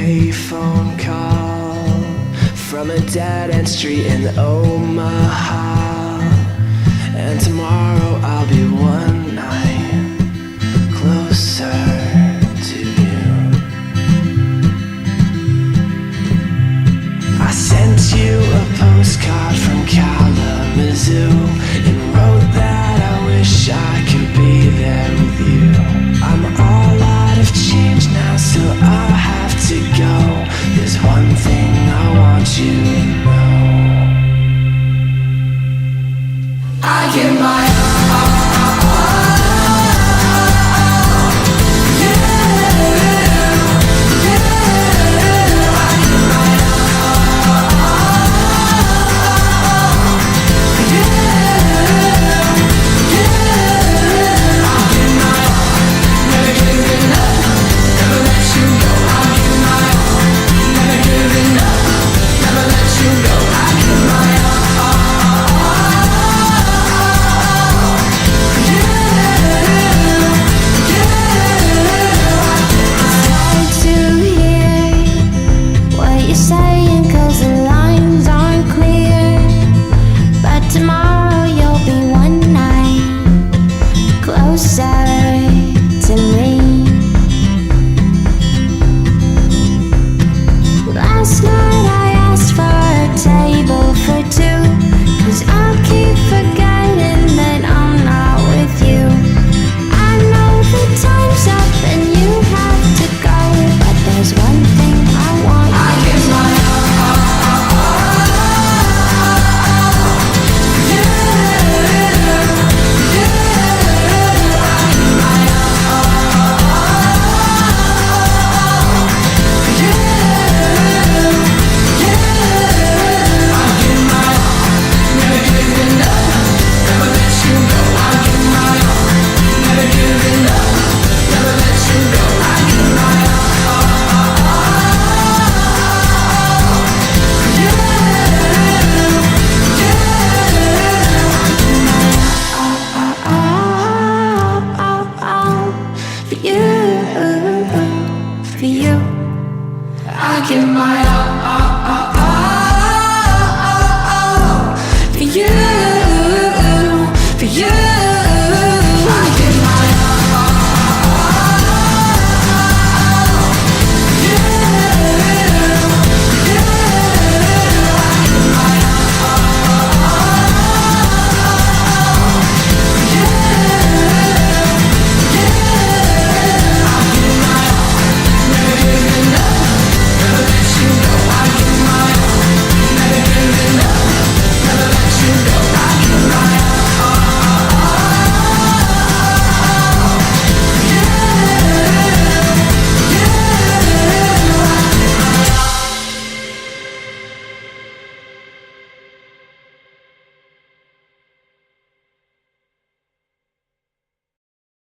payphone call from a dead-end street in Omaha, and tomorrow I'll be one night closer to you. I sent you a postcard from Kalamazoo and wrote that I wish I could be there with you. I'm all out of change now, so I'll have to go. There's one thing I want you to know. I give my for you, I give my all for you.